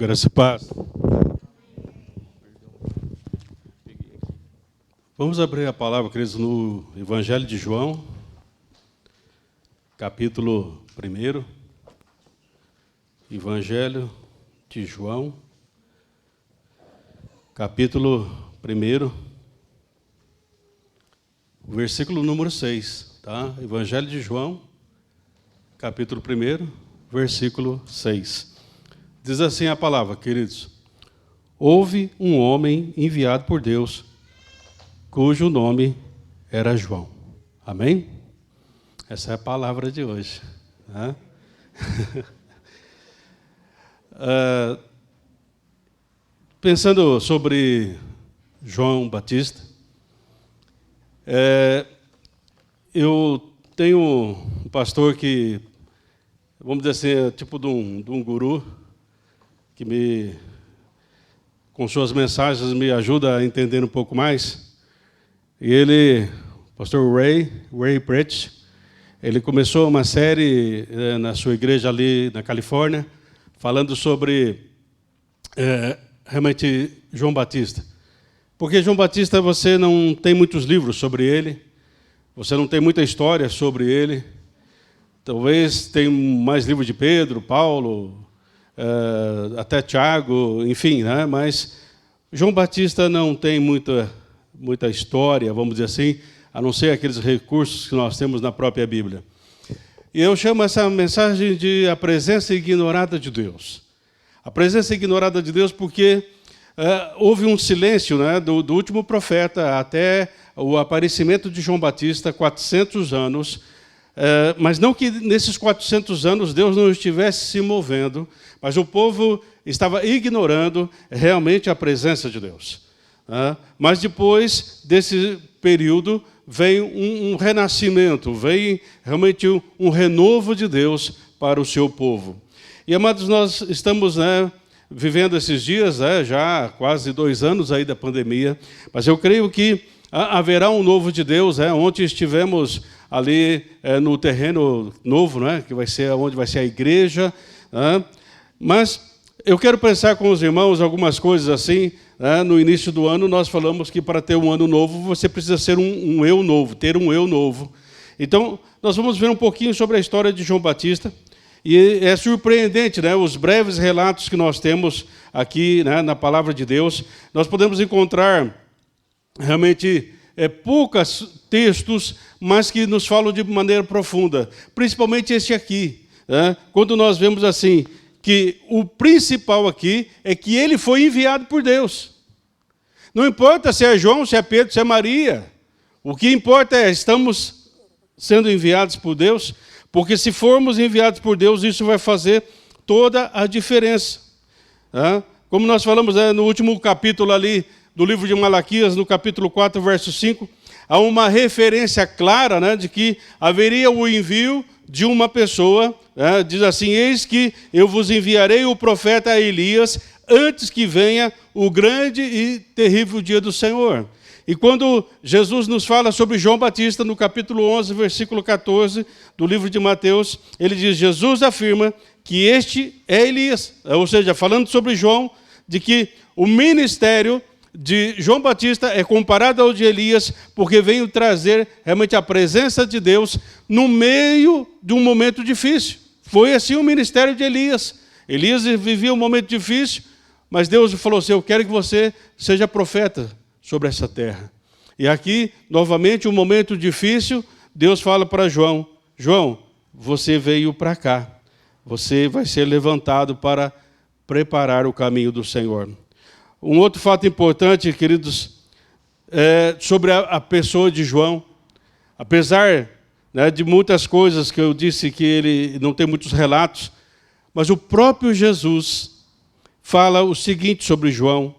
Graça e paz. Vamos abrir a palavra, queridos, no Evangelho de João, capítulo 1. Evangelho de João, capítulo 1, versículo número 6. Tá? Evangelho de João, capítulo 1, versículo 6. Diz assim a palavra, queridos: houve um homem enviado por Deus, cujo nome era João. Amém? Essa é a palavra de hoje. Né? Pensando sobre João Batista, eu tenho um pastor que, vamos dizer assim, é tipo de um guru, que com suas mensagens me ajuda a entender um pouco mais. E ele, o pastor Ray Preach, ele começou uma série na sua igreja ali na Califórnia, falando sobre realmente João Batista. Porque João Batista, você não tem muitos livros sobre ele, você não tem muita história sobre ele. Talvez tenha mais livros de Pedro, Paulo, até Tiago, enfim, né? Mas João Batista não tem muita história, vamos dizer assim, a não ser aqueles recursos que nós temos na própria Bíblia. E eu chamo essa mensagem de a presença ignorada de Deus. A presença ignorada de Deus porque houve um silêncio, né, do último profeta até o aparecimento de João Batista, 400 anos, mas não que nesses 400 anos Deus não estivesse se movendo, mas o povo estava ignorando realmente a presença de Deus. Mas depois desse período vem um renascimento, vem realmente um renovo de Deus para o seu povo. E, amados, nós estamos vivendo esses dias, já quase 2 anos aí da pandemia, mas eu creio que haverá um novo de Deus. Ontem estivemos ali no terreno novo, que vai ser onde vai ser a igreja. Mas eu quero pensar com os irmãos algumas coisas assim. No início do ano nós falamos que para ter um ano novo você precisa ser um eu novo, ter um eu novo. Então nós vamos ver um pouquinho sobre a história de João Batista. E é surpreendente, os breves relatos que nós temos aqui, na palavra de Deus. Nós podemos encontrar realmente poucos textos, mas que nos falam de maneira profunda. Principalmente este aqui, quando nós vemos assim, que o principal aqui é que ele foi enviado por Deus. Não importa se é João, se é Pedro, se é Maria. O que importa é estamos sendo enviados por Deus, porque se formos enviados por Deus, isso vai fazer toda a diferença. Como nós falamos no último capítulo ali do livro de Malaquias, no capítulo 4, verso 5, há uma referência clara de que haveria o envio de uma pessoa. Diz assim: eis que eu vos enviarei o profeta Elias antes que venha o grande e terrível dia do Senhor. E quando Jesus nos fala sobre João Batista, no capítulo 11, versículo 14 do livro de Mateus, ele diz: Jesus afirma que este é Elias. Ou seja, falando sobre João, de que o ministério de João Batista é comparado ao de Elias, porque veio trazer realmente a presença de Deus no meio de um momento difícil. Foi assim o ministério de Elias. Elias vivia um momento difícil, mas Deus falou assim: eu quero que você seja profeta sobre essa terra. E aqui, novamente, um momento difícil, Deus fala para João: João, você veio para cá, você vai ser levantado para preparar o caminho do Senhor. Um outro fato importante, queridos, sobre a pessoa de João. Apesar de muitas coisas que eu disse que ele não tem muitos relatos, mas o próprio Jesus fala o seguinte sobre João: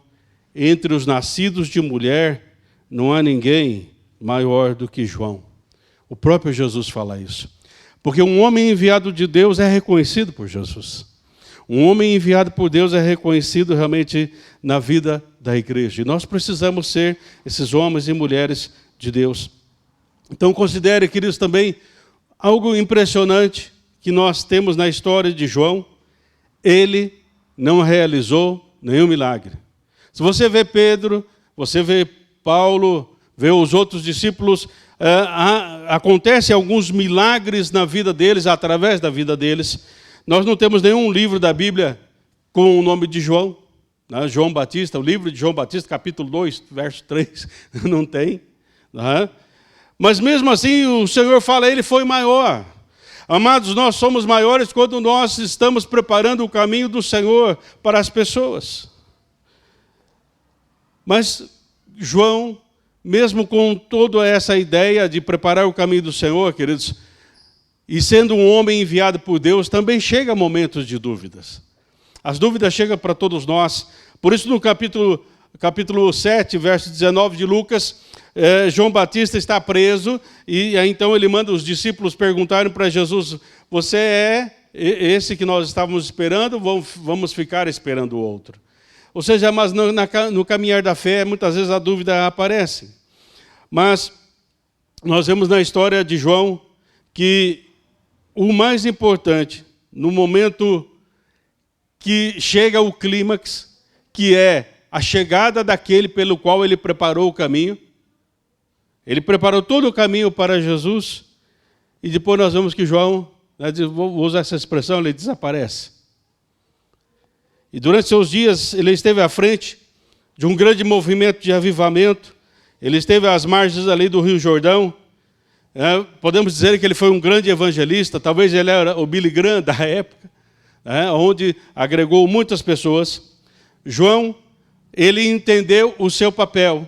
entre os nascidos de mulher não há ninguém maior do que João. O próprio Jesus fala isso. Porque um homem enviado de Deus é reconhecido por Jesus. Um homem enviado por Deus é reconhecido realmente na vida da igreja. E nós precisamos ser esses homens e mulheres de Deus. Então considere, queridos, também algo impressionante que nós temos na história de João. Ele não realizou nenhum milagre. Se você vê Pedro, você vê Paulo, vê os outros discípulos, acontecem alguns milagres na vida deles, através da vida deles. Nós não temos nenhum livro da Bíblia com o nome de João, né? João Batista, o livro de João Batista, capítulo 2, verso 3, não tem. Né? Mas mesmo assim o Senhor fala, ele foi maior. Amados, nós somos maiores quando nós estamos preparando o caminho do Senhor para as pessoas. Mas João, mesmo com toda essa ideia de preparar o caminho do Senhor, queridos, e sendo um homem enviado por Deus, também chega momentos de dúvidas. As dúvidas chegam para todos nós. Por isso, no capítulo 7, verso 19 de Lucas, João Batista está preso, e aí, então ele manda os discípulos perguntarem para Jesus, você é esse que nós estávamos esperando, vamos ficar esperando o outro? Ou seja, mas no caminhar da fé, muitas vezes a dúvida aparece. Mas nós vemos na história de João que o mais importante, no momento que chega o clímax, que é a chegada daquele pelo qual ele preparou o caminho, ele preparou todo o caminho para Jesus, e depois nós vemos que João, vou usar essa expressão, ele desaparece. E durante seus dias, ele esteve à frente de um grande movimento de avivamento. Ele esteve às margens ali do Rio Jordão. Podemos dizer que ele foi um grande evangelista. Talvez ele era o Billy Graham da época, onde agregou muitas pessoas. João, ele entendeu o seu papel.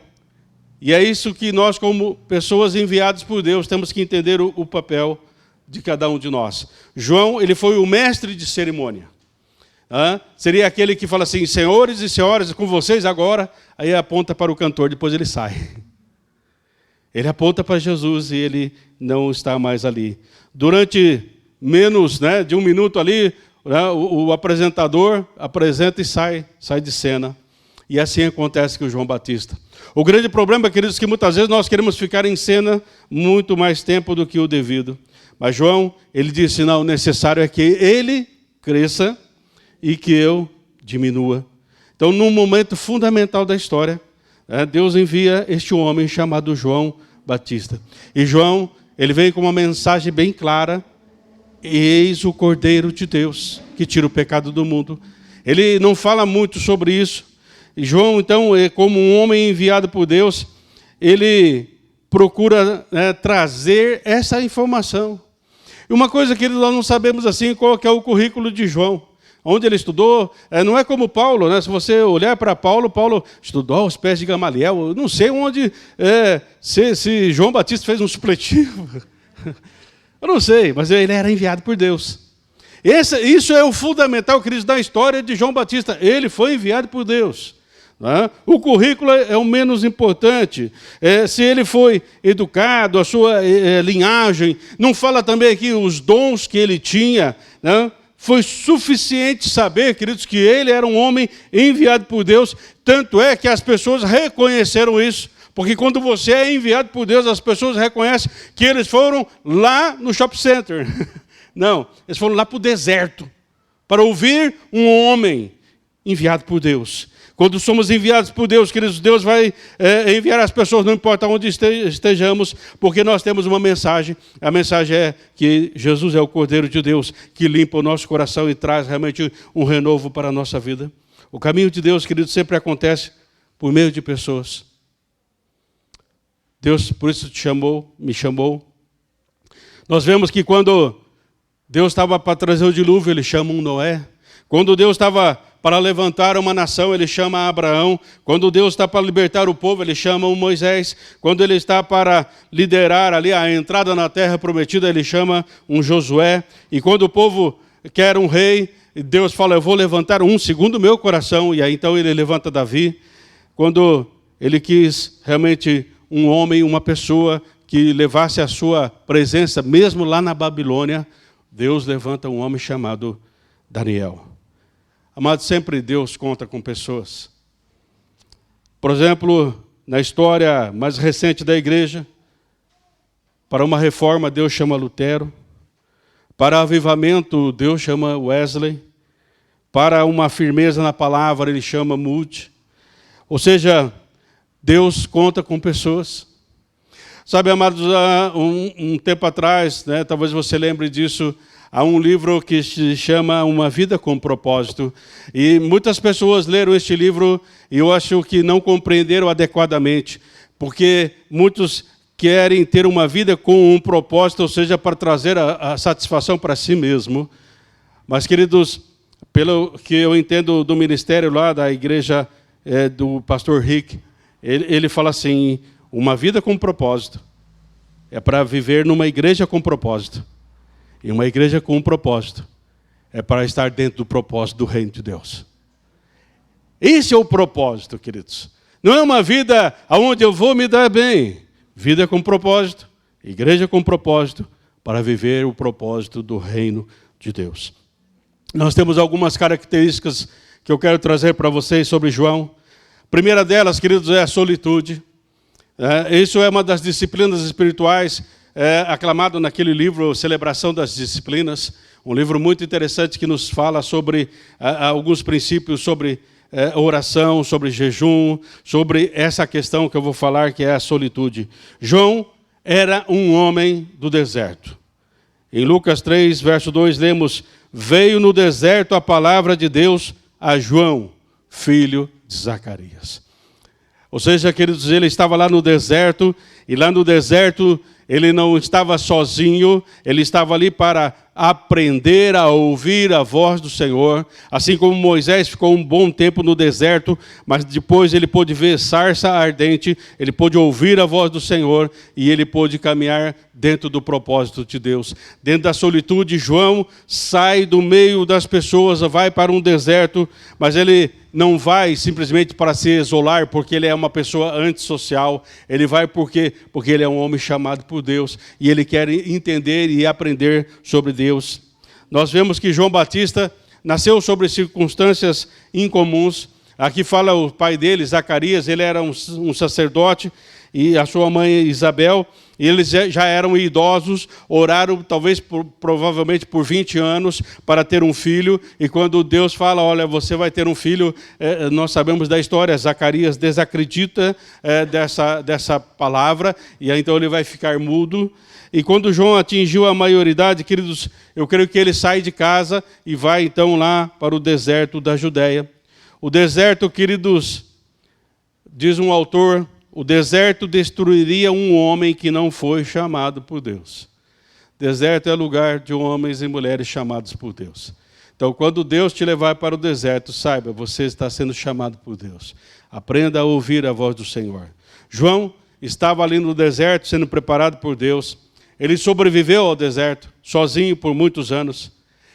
E é isso que nós, como pessoas enviadas por Deus, temos que entender o papel de cada um de nós. João, ele foi o mestre de cerimônia. Seria aquele que fala assim, senhores e senhoras, com vocês agora, aí aponta para o cantor, depois ele sai. Ele aponta para Jesus e ele não está mais ali. Durante menos de um minuto ali, o apresentador apresenta e sai de cena. E assim acontece com o João Batista. O grande problema, queridos, é que muitas vezes nós queremos ficar em cena muito mais tempo do que o devido. Mas João, ele disse, não, o necessário é que ele cresça e que eu diminua. Então, num momento fundamental da história, Deus envia este homem chamado João Batista. E João, ele vem com uma mensagem bem clara, eis o Cordeiro de Deus, que tira o pecado do mundo. Ele não fala muito sobre isso. E João, então, como um homem enviado por Deus, ele procura trazer essa informação. E uma coisa que nós não sabemos assim, qual que é o currículo de João. Onde ele estudou, não é como Paulo, Se você olhar para Paulo, Paulo estudou aos pés de Gamaliel. Eu não sei onde, se João Batista fez um supletivo. Eu não sei, mas ele era enviado por Deus. Isso é o fundamental, queridos, da história de João Batista. Ele foi enviado por Deus. O currículo é o menos importante. Se ele foi educado, a sua linhagem, não fala também aqui os dons que ele tinha, Foi suficiente saber, queridos, que ele era um homem enviado por Deus, tanto é que as pessoas reconheceram isso, porque quando você é enviado por Deus, as pessoas reconhecem que eles foram lá no shopping center. Não, eles foram lá para o deserto, para ouvir um homem enviado por Deus. Quando somos enviados por Deus, queridos, Deus vai enviar as pessoas, não importa onde estejamos, porque nós temos uma mensagem. A mensagem é que Jesus é o Cordeiro de Deus, que limpa o nosso coração e traz realmente um renovo para a nossa vida. O caminho de Deus, queridos, sempre acontece por meio de pessoas. Deus, por isso, me chamou. Nós vemos que quando Deus estava para trazer o dilúvio, ele chama um Noé. Quando Deus estava para levantar uma nação, ele chama Abraão. Quando Deus está para libertar o povo, ele chama um Moisés. Quando ele está para liderar ali a entrada na terra prometida, ele chama um Josué. E quando o povo quer um rei, Deus fala, eu vou levantar um segundo o meu coração. E aí então ele levanta Davi. Quando ele quis realmente um homem, uma pessoa que levasse a sua presença, mesmo lá na Babilônia, Deus levanta um homem chamado Daniel. Amado, sempre Deus conta com pessoas. Por exemplo, na história mais recente da igreja, para uma reforma, Deus chama Lutero. Para avivamento, Deus chama Wesley. para uma firmeza na palavra, ele chama mude. Ou seja, Deus conta com pessoas. Sabe, amados, há um tempo atrás, né, talvez você lembre disso, há um livro que se chama Uma Vida com Propósito. E muitas pessoas leram este livro e eu acho que não compreenderam adequadamente, porque muitos querem ter uma vida com um propósito, ou seja, para trazer a satisfação para si mesmo. Mas, queridos, pelo que eu entendo do ministério lá da igreja do pastor Rick, ele fala assim, uma vida com propósito é para viver numa igreja com propósito. E uma igreja com um propósito é para estar dentro do propósito do reino de Deus. Esse é o propósito, queridos. Não é uma vida onde eu vou me dar bem. Vida com propósito, igreja com propósito, para viver o propósito do reino de Deus. Nós temos algumas características que eu quero trazer para vocês sobre João. A primeira delas, queridos, é a solitude. Isso é uma das disciplinas espirituais aclamado naquele livro Celebração das Disciplinas, um livro muito interessante que nos fala sobre alguns princípios sobre oração, sobre jejum, sobre essa questão que eu vou falar, que é a solitude. João era um homem do deserto. Em Lucas 3, verso 2, lemos, veio no deserto a palavra de Deus a João, filho de Zacarias. Ou seja, queridos, ele estava lá no deserto, e lá no deserto ele não estava sozinho, ele estava ali para aprender a ouvir a voz do Senhor, assim como Moisés ficou um bom tempo no deserto, mas depois ele pôde ver sarça ardente, ele pôde ouvir a voz do Senhor e ele pôde caminhar dentro do propósito de Deus. Dentro da solitude, João sai do meio das pessoas, vai para um deserto, mas ele não vai simplesmente para se isolar, porque ele é uma pessoa antissocial, ele vai porque ele é um homem chamado por Deus, e ele quer entender e aprender sobre Deus. Nós vemos que João Batista nasceu sobre circunstâncias incomuns. Aqui fala o pai dele, Zacarias, ele era um sacerdote, e a sua mãe Isabel, e eles já eram idosos, oraram talvez provavelmente por 20 anos para ter um filho, e quando Deus fala, olha, você vai ter um filho, nós sabemos da história, Zacarias desacredita dessa palavra, e aí, então ele vai ficar mudo. E quando João atingiu a maioridade, queridos, eu creio que ele sai de casa e vai então lá para o deserto da Judéia. O deserto, queridos, diz um autor, o deserto destruiria um homem que não foi chamado por Deus. Deserto é lugar de homens e mulheres chamados por Deus. Então, quando Deus te levar para o deserto, saiba, você está sendo chamado por Deus. Aprenda a ouvir a voz do Senhor. João estava ali no deserto, sendo preparado por Deus. Ele sobreviveu ao deserto, sozinho por muitos anos.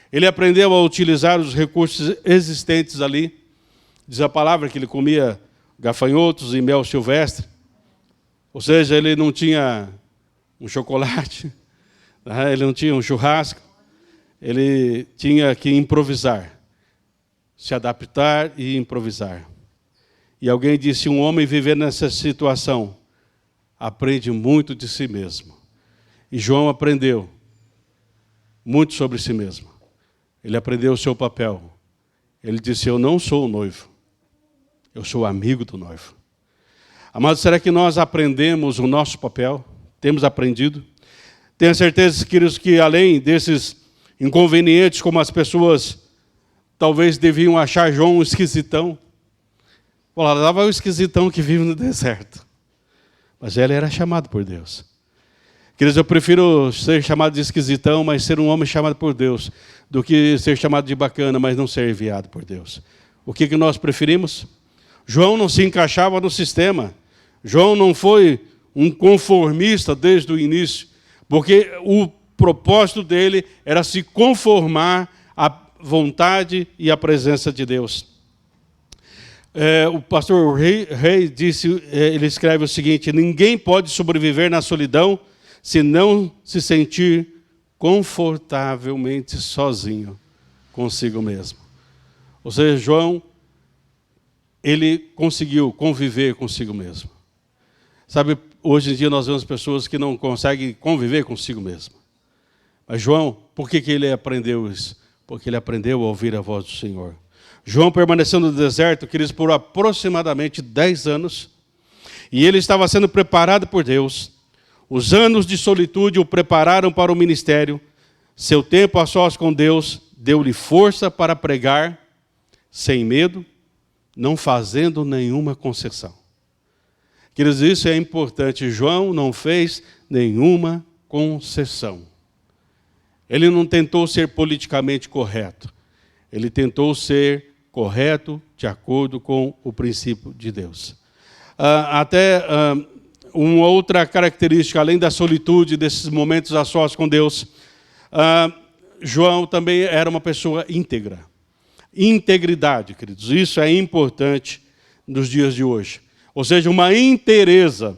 Ele aprendeu a utilizar os recursos existentes ali. Diz a palavra que ele comia gafanhotos e mel silvestre. Ou seja, ele não tinha um chocolate, ele não tinha um churrasco. Ele tinha que improvisar, se adaptar e improvisar. E alguém disse, um homem viver nessa situação aprende muito de si mesmo. E João aprendeu muito sobre si mesmo. Ele aprendeu o seu papel. Ele disse, eu não sou o noivo, eu sou amigo do noivo. Amados, será que nós aprendemos o nosso papel? Temos aprendido? Tenho certeza, queridos, que além desses inconvenientes, como as pessoas talvez deviam achar João um esquisitão. Lá vai o esquisitão que vive no deserto. Mas ele era chamado por Deus. Queridos, eu prefiro ser chamado de esquisitão, mas ser um homem chamado por Deus, do que ser chamado de bacana, mas não ser enviado por Deus. O que nós preferimos? João não se encaixava no sistema. João não foi um conformista desde o início, porque o propósito dele era se conformar à vontade e à presença de Deus. O pastor Rei disse, ele escreve o seguinte, ninguém pode sobreviver na solidão se não se sentir confortavelmente sozinho consigo mesmo. Ou seja, João, ele conseguiu conviver consigo mesmo. Sabe, hoje em dia nós vemos pessoas que não conseguem conviver consigo mesmo. Mas João, por que ele aprendeu isso? Porque ele aprendeu a ouvir a voz do Senhor. João permaneceu no deserto, queridos, por aproximadamente 10 anos, e ele estava sendo preparado por Deus. Os anos de solitude o prepararam para o ministério. Seu tempo a sós com Deus deu-lhe força para pregar, sem medo, não fazendo nenhuma concessão. Queridos, isso é importante. João não fez nenhuma concessão. Ele não tentou ser politicamente correto. Ele tentou ser correto de acordo com o princípio de Deus. Uma outra característica, além da solitude, desses momentos a sós com Deus, João também era uma pessoa íntegra. Integridade, queridos, isso é importante nos dias de hoje. Ou seja, uma inteireza,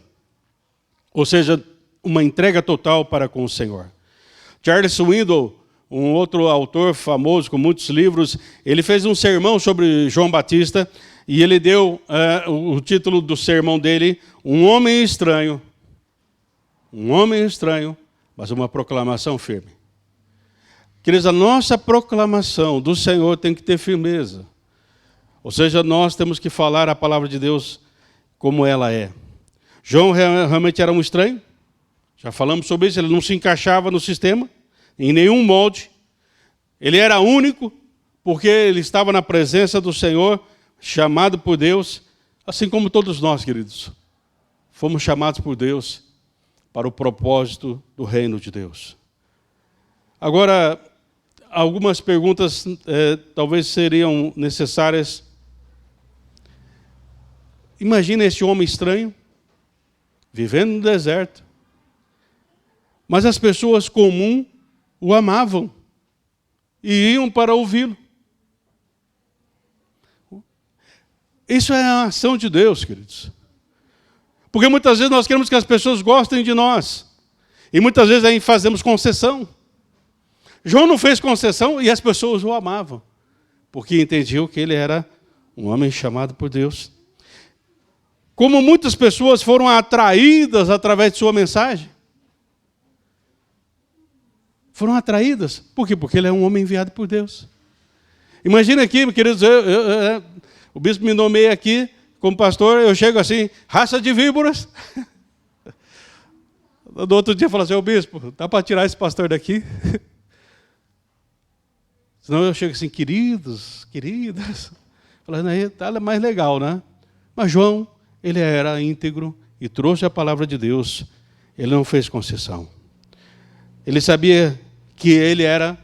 ou seja, uma entrega total para com o Senhor. Charles Swindoll, um outro autor famoso com muitos livros, ele fez um sermão sobre João Batista e ele deu o título do sermão dele, Um homem estranho, mas uma proclamação firme. Queridos, a nossa proclamação do Senhor tem que ter firmeza. Ou seja, nós temos que falar a palavra de Deus como ela é. João realmente era um estranho. Já falamos sobre isso, ele não se encaixava no sistema, em nenhum molde. Ele era único, porque ele estava na presença do Senhor, chamado por Deus, assim como todos nós, queridos. Fomos chamados por Deus para o propósito do reino de Deus. Agora, algumas perguntas talvez seriam necessárias. Imagina esse homem estranho, vivendo no deserto, mas as pessoas comuns o amavam e iam para ouvi-lo. Isso é a ação de Deus, queridos. Porque muitas vezes nós queremos que as pessoas gostem de nós. E muitas vezes aí fazemos concessão. João não fez concessão e as pessoas o amavam. Porque entendiam que ele era um homem chamado por Deus. Como muitas pessoas foram atraídas através de sua mensagem. Foram atraídas. Por quê? Porque ele é um homem enviado por Deus. Imagina aqui, queridos, o bispo me nomeia aqui como pastor, eu chego assim, raça de víboras. No outro dia eu falo assim, ô bispo, dá para tirar esse pastor daqui? Senão eu chego assim, queridas. Falando aí, tá mais legal, né? Mas João, ele era íntegro e trouxe a palavra de Deus. Ele não fez concessão. Ele sabia que ele era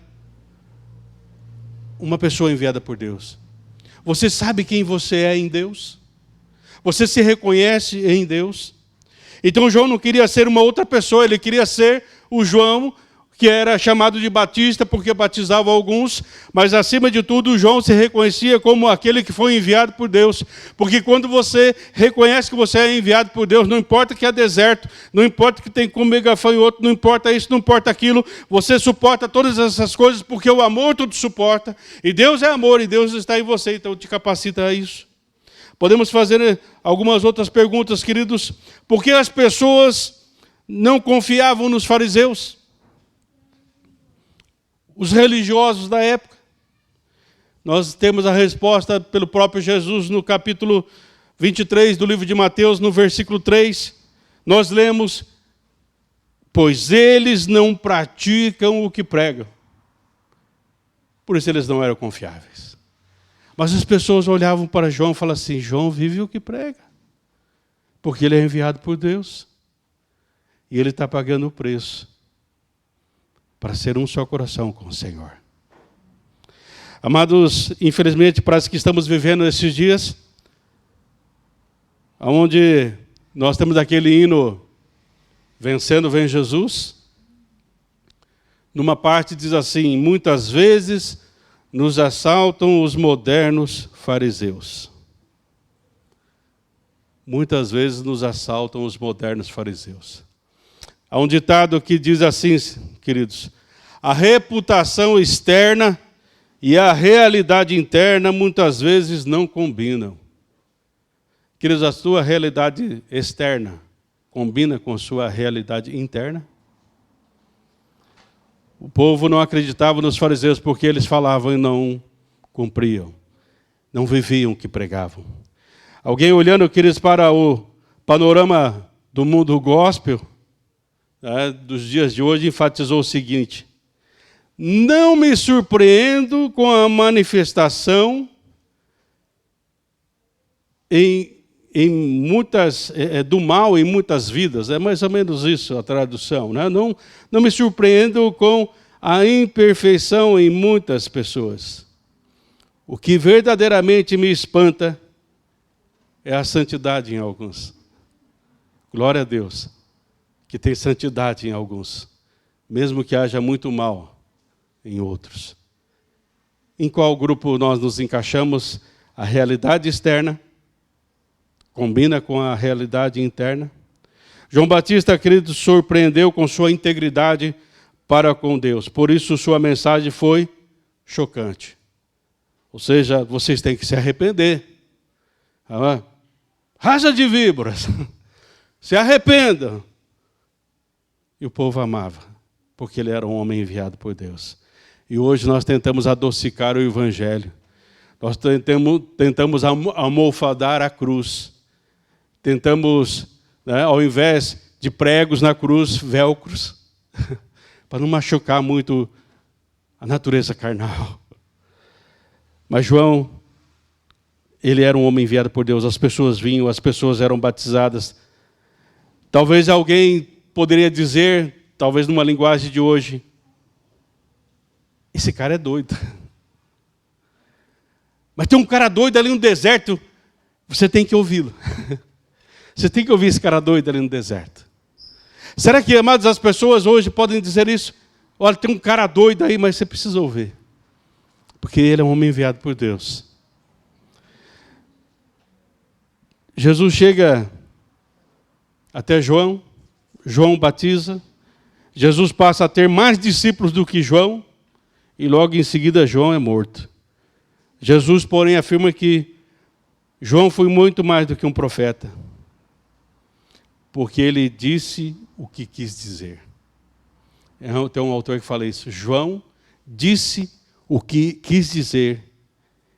uma pessoa enviada por Deus. Você sabe quem você é em Deus? Você se reconhece em Deus? Então João não queria ser uma outra pessoa, ele queria ser o João, que era chamado de Batista porque batizava alguns, mas acima de tudo João se reconhecia como aquele que foi enviado por Deus, porque quando você reconhece que você é enviado por Deus, não importa que é deserto, não importa que tem como gafanhoto, não importa isso, não importa aquilo, você suporta todas essas coisas porque o amor tudo suporta, e Deus é amor e Deus está em você, então te capacita a isso. Podemos fazer algumas outras perguntas, queridos. Por que as pessoas não confiavam nos fariseus? Os religiosos da época. Nós temos a resposta pelo próprio Jesus no capítulo 23 do livro de Mateus, no versículo 3. Nós lemos, pois eles não praticam o que pregam. Por isso eles não eram confiáveis. Mas as pessoas olhavam para João e falavam assim, João vive o que prega. Porque ele é enviado por Deus. E ele está pagando o preço para ser um só coração com o Senhor. Amados, infelizmente parece que estamos vivendo esses dias onde nós temos aquele hino Vencendo vem Jesus. Numa parte diz assim, muitas vezes nos assaltam os modernos fariseus. Muitas vezes nos assaltam os modernos fariseus. Há um ditado que diz assim, queridos, a reputação externa e a realidade interna muitas vezes não combinam. Queridos, a sua realidade externa combina com a sua realidade interna? O povo não acreditava nos fariseus porque eles falavam e não cumpriam. não viviam o que pregavam. Alguém olhando, queridos, para o panorama do mundo gospel, dos dias de hoje, enfatizou o seguinte: não me surpreendo com a manifestação do mal em muitas vidas. É mais ou menos isso a tradução. Né? Não me surpreendo com a imperfeição em muitas pessoas. O que verdadeiramente me espanta é a santidade em alguns. Glória a Deus, que tem santidade em alguns, mesmo que haja muito mal em outros. Em qual grupo nós nos encaixamos? A realidade externa combina com a realidade interna. João Batista, querido, surpreendeu com sua integridade para com Deus. Por isso sua mensagem foi chocante. Ou seja, vocês têm que se arrepender. Raça de víboras, se arrependam. E o povo amava, porque ele era um homem enviado por Deus. E hoje nós tentamos adocicar o Evangelho. Nós tentamos almofadar a cruz. Tentamos, ao invés de pregos na cruz, velcros, para não machucar muito a natureza carnal. Mas João, ele era um homem enviado por Deus. As pessoas vinham, as pessoas eram batizadas. Talvez alguém poderia dizer, talvez numa linguagem de hoje, esse cara é doido. Mas tem um cara doido ali no deserto, você tem que ouvi-lo. Você tem que ouvir esse cara doido ali no deserto. Será que, amados, as pessoas hoje podem dizer isso? Olha, tem um cara doido aí, mas você precisa ouvir. Porque ele é um homem enviado por Deus. Jesus chega até João, João batiza, Jesus passa a ter mais discípulos do que João, e logo em seguida João é morto. Jesus, porém, afirma que João foi muito mais do que um profeta, porque ele disse o que quis dizer. Tem um autor que fala isso. João disse o que quis dizer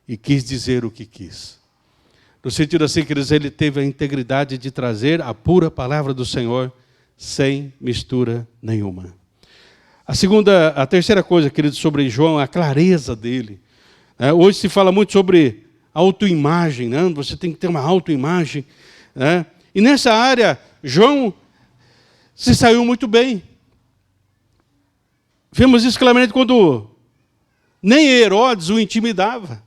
e quis dizer o que quis. No sentido assim, queridos, ele teve a integridade de trazer a pura palavra do Senhor sem mistura nenhuma. A terceira coisa, queridos, sobre João, a clareza dele. Hoje se fala muito sobre autoimagem, né? Você tem que ter uma autoimagem. Né? E nessa área, João se saiu muito bem. Vemos isso claramente quando nem Herodes o intimidava.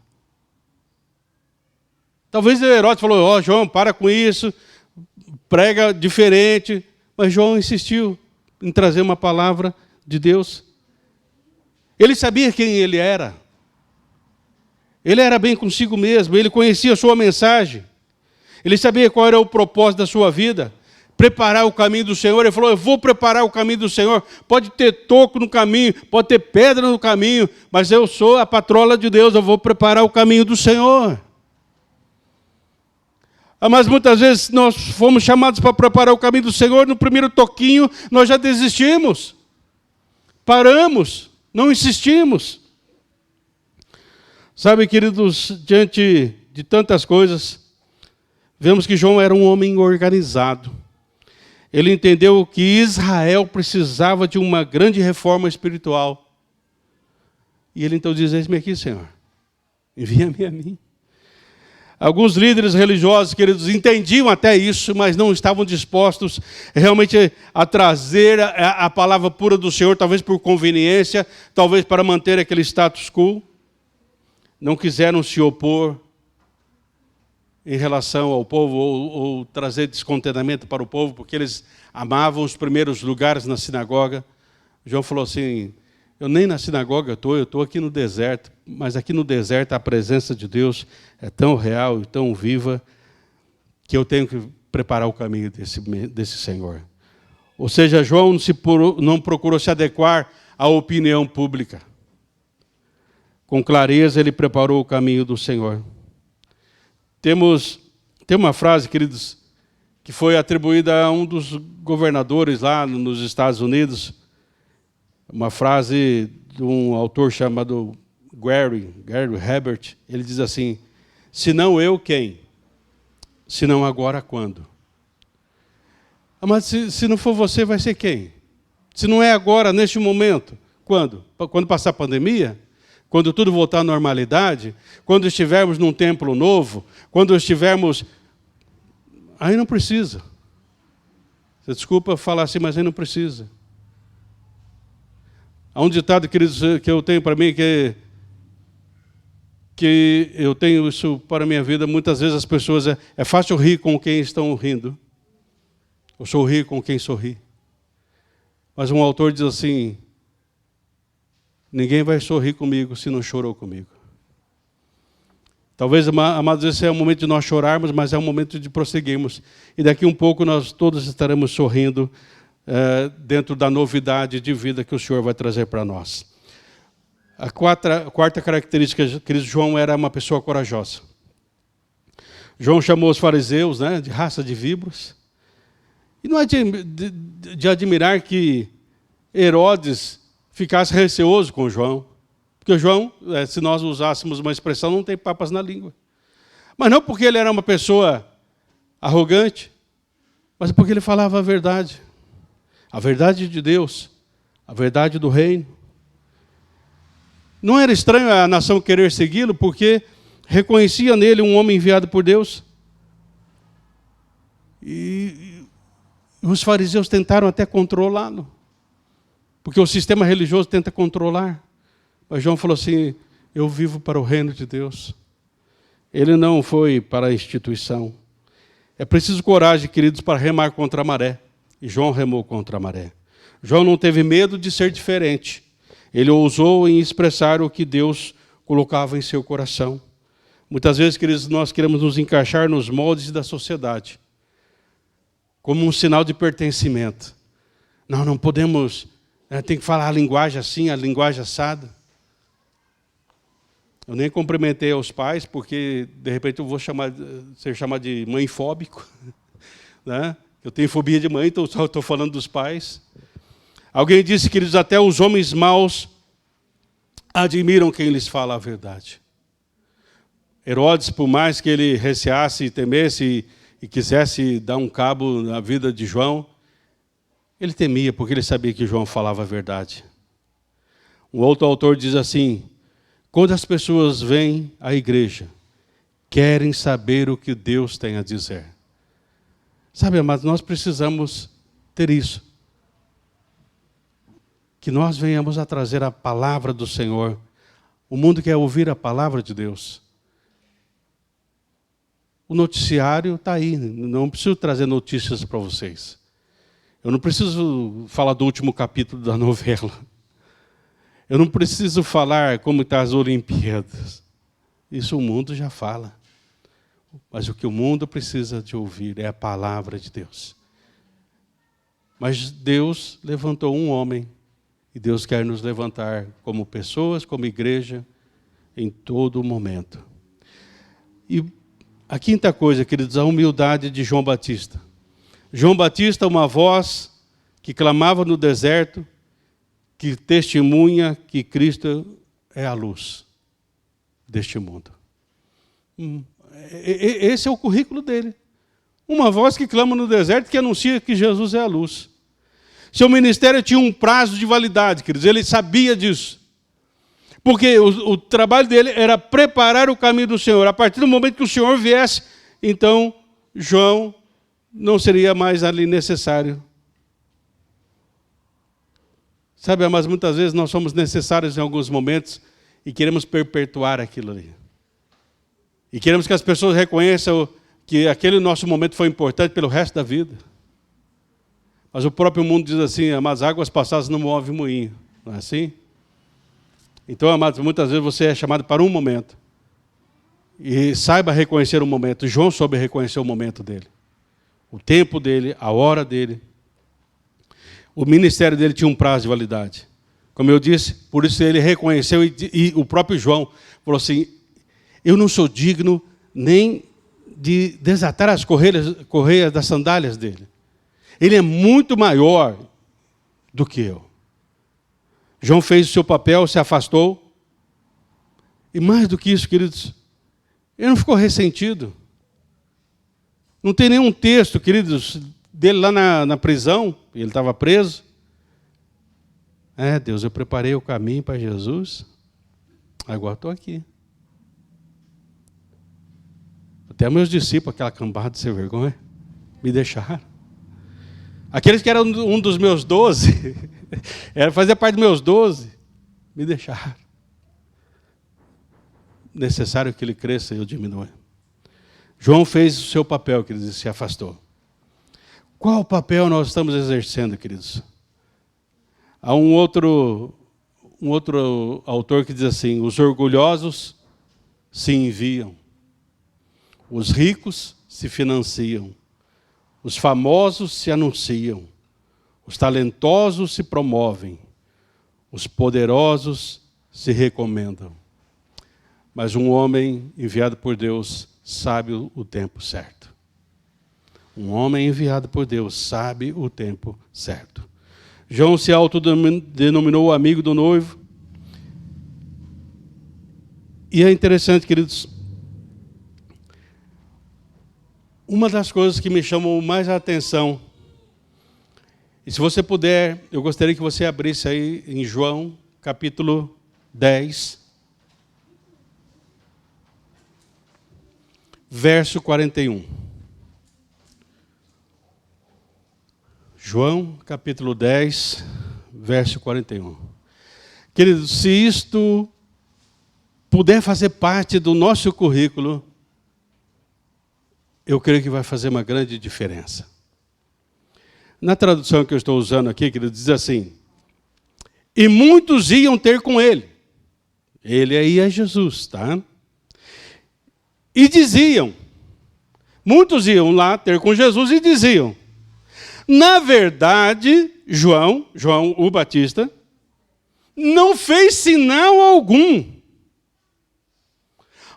Talvez Herodes falou, João, para com isso, prega diferente. Mas João insistiu em trazer uma palavra de Deus. Ele sabia quem ele era. Ele era bem consigo mesmo, ele conhecia a sua mensagem. Ele sabia qual era o propósito da sua vida. Preparar o caminho do Senhor. Ele falou, eu vou preparar o caminho do Senhor. Pode ter toco no caminho, pode ter pedra no caminho, mas eu sou a patrola de Deus, eu vou preparar o caminho do Senhor. Mas muitas vezes nós fomos chamados para preparar o caminho do Senhor, no primeiro toquinho nós já desistimos. Paramos, não insistimos. Sabe, queridos, diante de tantas coisas, vemos que João era um homem organizado. Ele entendeu que Israel precisava de uma grande reforma espiritual. E ele então diz, eis-me aqui, Senhor, envia-me a mim. Alguns líderes religiosos, queridos, entendiam até isso, mas não estavam dispostos realmente a trazer a palavra pura do Senhor, talvez por conveniência, talvez para manter aquele status quo. Não quiseram se opor em relação ao povo ou trazer descontentamento para o povo, porque eles amavam os primeiros lugares na sinagoga. João falou assim, eu nem na sinagoga eu estou aqui no deserto, mas aqui no deserto a presença de Deus é tão real e tão viva que eu tenho que preparar o caminho desse Senhor. Ou seja, João não procurou se adequar à opinião pública. Com clareza ele preparou o caminho do Senhor. Tem uma frase, queridos, que foi atribuída a um dos governadores lá nos Estados Unidos, uma frase de um autor chamado Gary Herbert. Ele diz assim, Se não eu, quem? Se não agora, quando? Mas se não for você, vai ser quem? Se não é agora, neste momento, quando? Quando passar a pandemia? Quando tudo voltar à normalidade? Quando estivermos num templo novo? Quando estivermos... Aí não precisa. Você desculpa falar assim, mas aí não precisa. Há um ditado, queridos, que eu tenho para mim, que eu tenho isso para a minha vida. Muitas vezes as pessoas... É fácil rir com quem estão rindo. Eu sorri com quem sorri. Mas um autor diz assim: ninguém vai sorrir comigo se não chorou comigo. Talvez, amados, esse é o momento de nós chorarmos, mas é o momento de prosseguirmos. E daqui um pouco nós todos estaremos sorrindo dentro da novidade de vida que o Senhor vai trazer para nós. A quarta característica, querido, João era uma pessoa corajosa. João chamou os fariseus, né, de raça de víboras. E não é de admirar que Herodes ficasse receoso com João. Porque João, se nós usássemos uma expressão, não tem papas na língua. Mas não porque ele era uma pessoa arrogante, mas porque ele falava a verdade de Deus, a verdade do reino. Não era estranho a nação querer segui-lo, porque reconhecia nele um homem enviado por Deus. E os fariseus tentaram até controlá-lo, porque o sistema religioso tenta controlar. Mas João falou assim: eu vivo para o reino de Deus. Ele não foi para a instituição. É preciso coragem, queridos, para remar contra a maré. E João remou contra a maré. João não teve medo de ser diferente. Ele ousou em expressar o que Deus colocava em seu coração. Muitas vezes, queridos, nós queremos nos encaixar nos moldes da sociedade, como um sinal de pertencimento. Não podemos, tem que falar a linguagem assim, a linguagem assada. Eu nem cumprimentei aos pais, porque de repente eu vou ser chamado de mãe-fóbico. Né? Eu tenho fobia de mãe, então só estou falando dos pais. Alguém disse, queridos, até os homens maus admiram quem lhes fala a verdade. Herodes, por mais que ele receasse, temesse e quisesse dar um cabo na vida de João, ele temia, porque ele sabia que João falava a verdade. Um outro autor diz assim: quando as pessoas vêm à igreja, querem saber o que Deus tem a dizer. Sabe, mas nós precisamos ter isso. Que nós venhamos a trazer a palavra do Senhor. O mundo quer ouvir a palavra de Deus. O noticiário está aí, não preciso trazer notícias para vocês. Eu não preciso falar do último capítulo da novela. Eu não preciso falar como estão as Olimpíadas. Isso o mundo já fala. Mas o que o mundo precisa de ouvir é a palavra de Deus. Mas Deus levantou um homem, e Deus quer nos levantar como pessoas, como igreja, em todo momento. E a quinta coisa, queridos, a humildade de João Batista. João Batista, uma voz que clamava no deserto, que testemunha que Cristo é a luz deste mundo. Esse é o currículo dele. Uma voz que clama no deserto, que anuncia que Jesus é a luz. Seu ministério tinha um prazo de validade, queridos, ele sabia disso. Porque o trabalho dele era preparar o caminho do Senhor. A partir do momento que o Senhor viesse, então João não seria mais ali necessário. Sabe, mas muitas vezes nós somos necessários em alguns momentos e queremos perpetuar aquilo ali. E queremos que as pessoas reconheçam que aquele nosso momento foi importante pelo resto da vida. Mas o próprio mundo diz assim: as águas passadas não movem moinho. Não é assim? Então, amados, muitas vezes você é chamado para um momento. E saiba reconhecer o momento. João soube reconhecer o momento dele. O tempo dele, a hora dele. O ministério dele tinha um prazo de validade. Como eu disse, por isso ele reconheceu e o próprio João falou assim: eu não sou digno nem de desatar as correias das sandálias dele. Ele é muito maior do que eu. João fez o seu papel, se afastou. E mais do que isso, queridos, Ele não ficou ressentido. Não tem nenhum texto, queridos, dele lá na prisão, ele estava preso. Deus, eu preparei o caminho para Jesus, agora estou aqui. Até meus discípulos, aquela cambada de sem vergonha, me deixaram. Aqueles que eram um dos meus 12, fazia parte dos meus 12, me deixaram. Necessário que ele cresça e eu diminua. João fez o seu papel, queridos, e se afastou. Qual papel nós estamos exercendo, queridos? Há um outro autor que diz assim: os orgulhosos se enviam, os ricos se financiam, os famosos se anunciam, os talentosos se promovem, os poderosos se recomendam. Mas um homem enviado por Deus sabe o tempo certo. Um homem enviado por Deus sabe o tempo certo. João se autodenominou amigo do noivo. E é interessante, queridos, uma das coisas que me chamou mais a atenção, e se você puder, eu gostaria que você abrisse aí em João, capítulo 10, verso 41. João, capítulo 10, verso 41. Queridos, se isto puder fazer parte do nosso currículo, eu creio que vai fazer uma grande diferença. Na tradução que eu estou usando aqui, queridos, diz assim: e muitos iam ter com ele. Ele aí é Jesus, tá? E diziam, muitos iam lá ter com Jesus e diziam, na verdade, João o Batista, não fez sinal algum,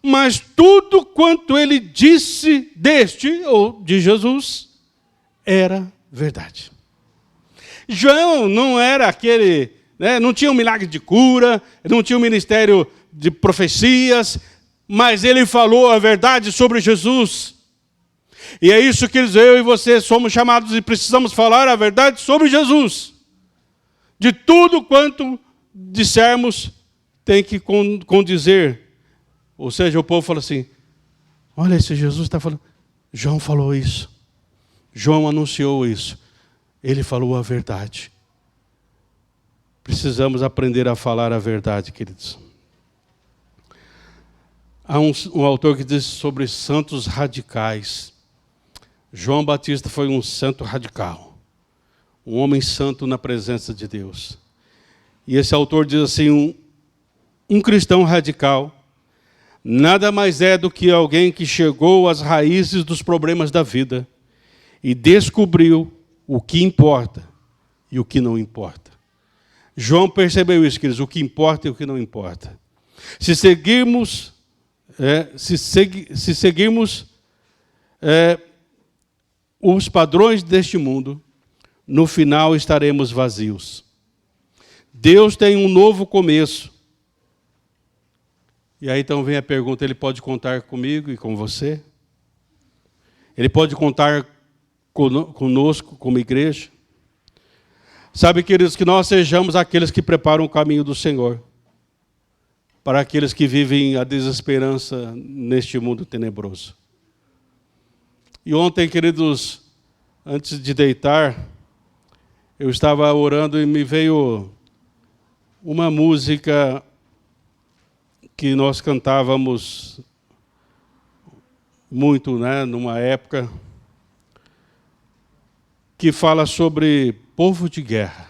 mas tudo quanto ele disse deste, ou de Jesus, era verdade. João não era aquele, não tinha um milagre de cura, não tinha um ministério de profecias, mas ele falou a verdade sobre Jesus. E é isso que eu e você somos chamados e precisamos falar a verdade sobre Jesus. De tudo quanto dissermos, tem que condizer. Ou seja, o povo fala assim, olha, esse Jesus está falando. João falou isso. João anunciou isso. Ele falou a verdade. Precisamos aprender a falar a verdade, queridos. Há um autor que diz sobre santos radicais. João Batista foi um santo radical. Um homem santo na presença de Deus. E esse autor diz assim, um cristão radical nada mais é do que alguém que chegou às raízes dos problemas da vida e descobriu o que importa e o que não importa. João percebeu isso, queridos, o que importa e o que não importa. Se seguirmos os padrões deste mundo, no final estaremos vazios. Deus tem um novo começo. E aí então vem a pergunta, ele pode contar comigo e com você? Ele pode contar conosco, como igreja? Sabe, queridos, que nós sejamos aqueles que preparam o caminho do Senhor, para aqueles que vivem a desesperança neste mundo tenebroso. E ontem, queridos, antes de deitar, eu estava orando e me veio uma música que nós cantávamos muito, numa época, que fala sobre povo de guerra.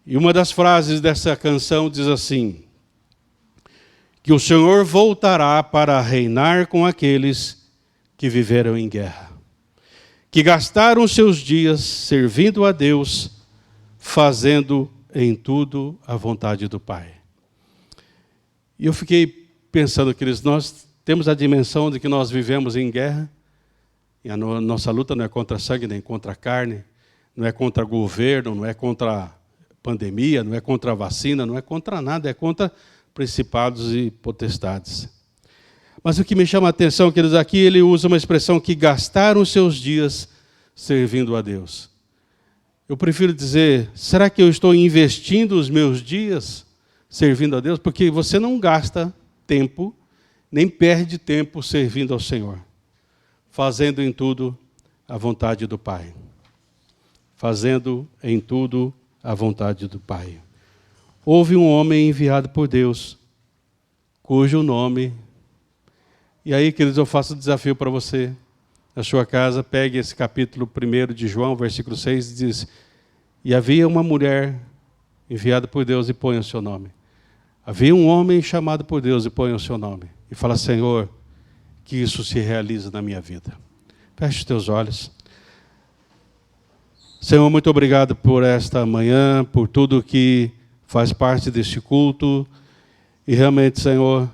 E uma das frases dessa canção diz assim, que o Senhor voltará para reinar com aqueles que viveram em guerra, que gastaram seus dias servindo a Deus, fazendo em tudo a vontade do Pai. E eu fiquei pensando, queridos, nós temos a dimensão de que nós vivemos em guerra, e a nossa luta não é contra sangue nem contra carne, não é contra governo, não é contra pandemia, não é contra vacina, não é contra nada, é contra principados e potestades. Mas o que me chama a atenção, queridos, aqui ele usa uma expressão que gastaram os seus dias servindo a Deus. Eu prefiro dizer, será que eu estou investindo os meus dias servindo a Deus? Porque você não gasta tempo, nem perde tempo servindo ao Senhor, fazendo em tudo a vontade do Pai. Fazendo em tudo a vontade do Pai. Houve um homem enviado por Deus, cujo nome... E aí, queridos, eu faço o desafio para você, na sua casa, pegue esse capítulo 1 de João, versículo 6, e diz: e havia uma mulher enviada por Deus e põe o seu nome. Havia um homem chamado por Deus e põe o seu nome. E fala: Senhor, que isso se realize na minha vida. Feche os teus olhos. Senhor, muito obrigado por esta manhã, por tudo que faz parte deste culto. E realmente, Senhor,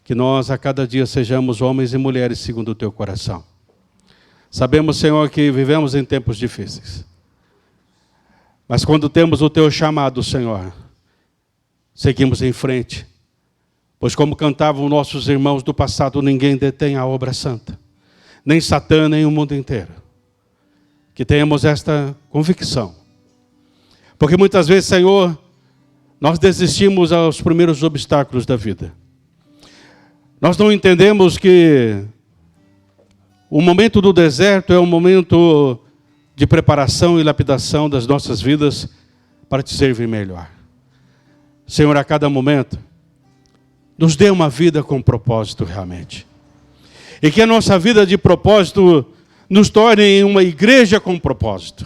que nós a cada dia sejamos homens e mulheres segundo o teu coração. Sabemos, Senhor, que vivemos em tempos difíceis. Mas quando temos o teu chamado, Senhor, seguimos em frente. Pois como cantavam nossos irmãos do passado, ninguém detém a obra santa. Nem Satã, nem o mundo inteiro. Que tenhamos esta convicção. Porque muitas vezes, Senhor, nós desistimos aos primeiros obstáculos da vida. Nós não entendemos que o momento do deserto é um momento de preparação e lapidação das nossas vidas para te servir melhor. Senhor, a cada momento, nos dê uma vida com propósito realmente. E que a nossa vida de propósito nos torne em uma igreja com propósito.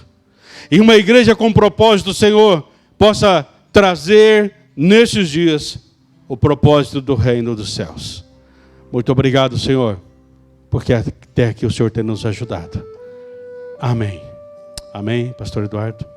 E uma igreja com propósito, Senhor, possa trazer nesses dias o propósito do reino dos céus. Muito obrigado, Senhor, porque até aqui o Senhor tem nos ajudado. Amém. Amém, pastor Eduardo.